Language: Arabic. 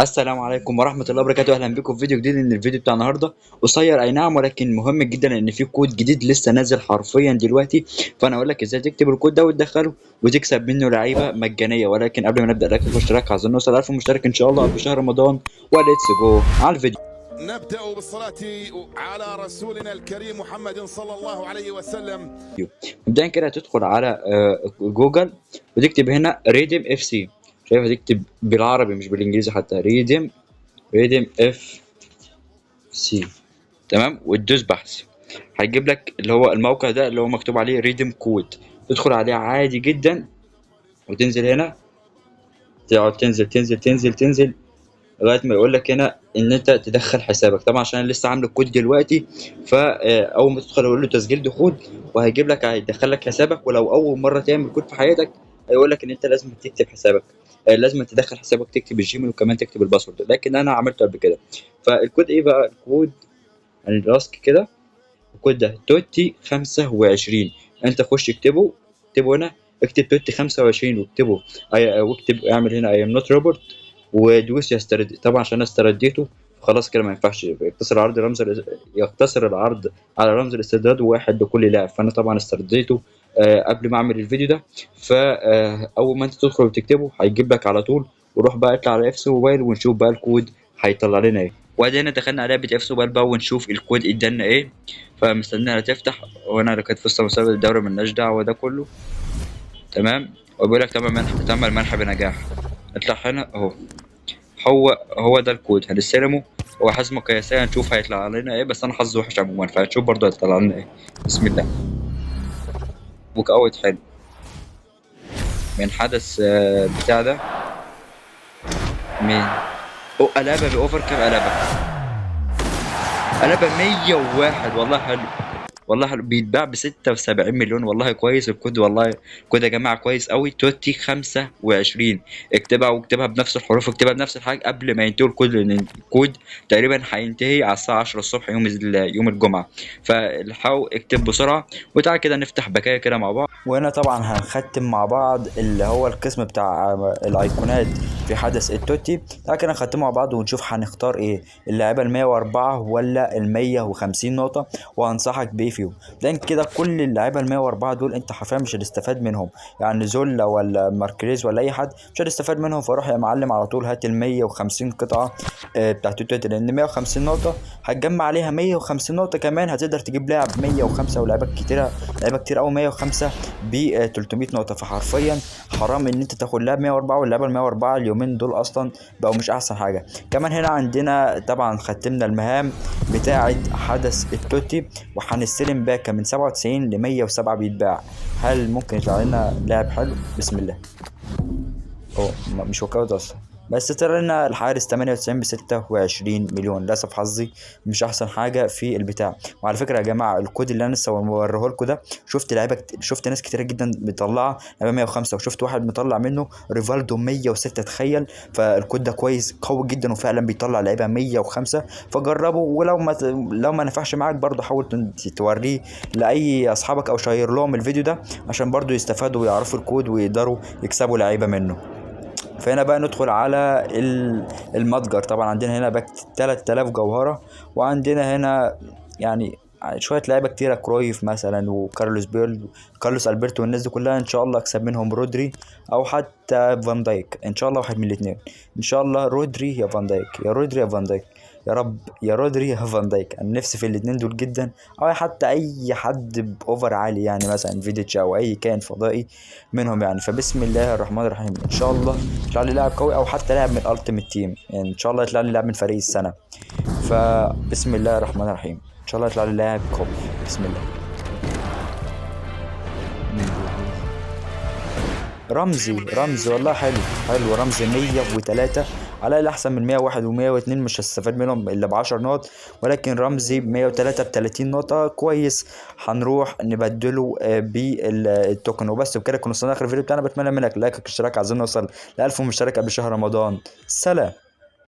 السلام عليكم ورحمة الله وبركاته. أهلا بكم في فيديو جديد. إن الفيديو بتاع النهاردة قصير أي نعم، ولكن مهم جدا لأن في كود جديد لسه نازل حرفيا دلوقتي. فأنا أقول لك إزاي تكتب الكود ده وتدخله وتكسب منه لعيبة مجانية. ولكن قبل ما نبدأ لايك واشتراك، عايزين نوصل 1000 مشترك إن شاء الله قبل شهر رمضان. وليتس جو على الفيديو. نبدأ بالصلاة على رسولنا الكريم محمد صلى الله عليه وسلم. مبدئيا كده هتدخل على جوجل وتكتب هنا ريديم اف سي. شايف؟ هتكتب بالعربي مش بالانجليزي حتى، ريديم اف سي. تمام، وتدوس بحث. هيجيب لك اللي هو الموقع ده اللي هو مكتوب عليه ريديم كود. تدخل عليه عادي جدا وتنزل هنا، تقعد تنزل لغايه ما يقول لك هنا ان انت تدخل حسابك. طبعا عشان أنا لسه عامل الكود دلوقتي، فاول ما تدخل يقول له تسجيل دخول، وهيجيب لك هيدخل لك حسابك. ولو اول مره تعمل كود في حياتك هيقول لك ان انت لازم تكتب حسابك، لازم تدخل حسابك، تكتب الجيميل وكمان تكتب الباسورد. لكن انا عملته قبل كده. فالكود ايه بقى؟ الكود يعني راسك كده. الكود ده توتي 25. انت خش اكتبه هنا. اكتب توتي 25 واكتبه واكتب اعمل هنا اي ام نوت روبوت ودوس يسترد. طبعا عشان انا استرديته خلاص كده ما ينفعش. يقتصر العرض على رمز الاسترداد واحد لكل لاعب. فانا طبعا استرديته قبل ما اعمل الفيديو ده. فاول ما انت تدخل وتكتبه هيجيب لك على طول. وروح بقى اطلع على اف موبايل ونشوف بقى الكود هيطلع لنا ايه. وادي هنا دخلنا على لعبه اف موبايل بقى ونشوف الكود ادالنا ايه. فمستنيها تفتح، وانا اللي كانت في مسابقه الدوري ملناش دعوه ده كله. تمام. وبيقول لك تم المنح بنجاح. اطلع هنا اهو. هو ده الكود هنستلمه. هو حسمه قياسيا، هنشوف هيطلع لنا ايه. بس انا حظي وحش عموما، فهنشوف برضه هيطلع لنا ايه. بسم الله. بوك اوت حلو من حدث بتاع ده. مين؟ قلابه باوفر كام قلابه؟ قلابه 101. والله حلو. والله حلو. بيتباع ب 76 مليون. والله كويس الكود. والله كود يا جماعه كويس قوي. توتي 25. اكتبها واكتبها بنفس الحروف، اكتبها بنفس الحاجه قبل ما ينتهي الكود، لان الكود تقريبا هينتهي على الساعه 10 الصبح يوم الجمعه. فالحاول اكتب بسرعه. وتعالى كده نفتح بكايه كده مع بعض. وهنا طبعا هنختم مع بعض اللي هو القسم بتاع الايقونات في حدث التوتي. لكن هنختم مع بعض ونشوف هنختار ايه، اللاعيبه ال 104 ولا ال 150 نقطه، وهنصحك بايه فيهم. لان كده كل اللعيبه ال 104 دول انت حرفيا مش هتستفاد منهم. يعني زولا ولا ماركريز ولا اي حد مش هتستفاد منهم. فروح يا معلم على طول هات ال 150 قطعه بتاعت التوتي. لان 150 نقطه هتجمع عليها 150 نقطه كمان، هتقدر تجيب لاعب 105 ولاعيبه كتيره، لعيبه كتير قوي 105 ب 300 نقطه. فحرفيا حرام ان انت تاخد لاعب 104. واللعيبه ال 104 اليومين دول اصلا بقوا مش احسن حاجه. كمان هنا عندنا طبعا ختمنا المهام بتاعه حدث التوتي، وهنستلم باكا من 97 ل 107 بيتباع. هل ممكن يطلع لنا لاعب حلو؟ بسم الله. مش وكاوت اصلا. بس طلع لنا الحارس 98 ب 26 مليون. للاسف حظي مش احسن حاجه في البتاع. وعلى فكره يا جماعه الكود اللي انا لسه موريه لكم ده، شفت لعيبه شفت ناس كتير جدا بيطلعها لعيبه 105، وشفت واحد مطلع منه ريفالدو 106. تخيل. فالكود ده كويس قوي جدا وفعلا بيطلع لعيبه 105. فجربه. ولو ما نفعش معاك برضه حاول توريه لاي اصحابك او شير لهم الفيديو ده عشان برضه يستفادوا ويعرفوا الكود ويقدروا يكسبوا لعيبه منه. فهنا بقى ندخل على المتجر. طبعا عندنا هنا باك 3000 جوهرة. وعندنا هنا يعني شوية لعيبة كتيرة، كرويف مثلا وكارلوس بيرل، كارلوس البرتو، والناس دي كلها ان شاء الله اكسب منهم رودري او حتى فان دايك. ان شاء الله واحد من الاثنين. ان شاء الله رودري يا فان دايك، يا رودري يا فان دايك. يا رب يا رودري يا فان دايك. انا نفسي في الاثنين دول جدا. او حتى اي حد باوفر عالي، يعني مثلا فيديتش او اي كائن فضائي منهم يعني. فبسم الله الرحمن الرحيم. ان شاء الله يطلع لي لاعب قوي او حتى لاعب من الالتيميت تيم. يعني ان شاء الله يطلع لي لاعب من فريق السنه. فبسم الله الرحمن الرحيم. ان شاء الله يطلع لي لاعب قوي. بسم الله. رمزي والله حلو رمزي 103 على الاحسن من 101 و102. مش هستفاد منهم الا ب 10 نقط. ولكن رمزي ب 103 ب 30 نقطه كويس. هنروح نبدله بالتوكن. وبس بكده كنا وصلنا اخر الفيديو بتاعنا. بتمنى منك لايك واشتراك. عايزين نوصل ل 1000 مشترك قبل شهر رمضان. سلام.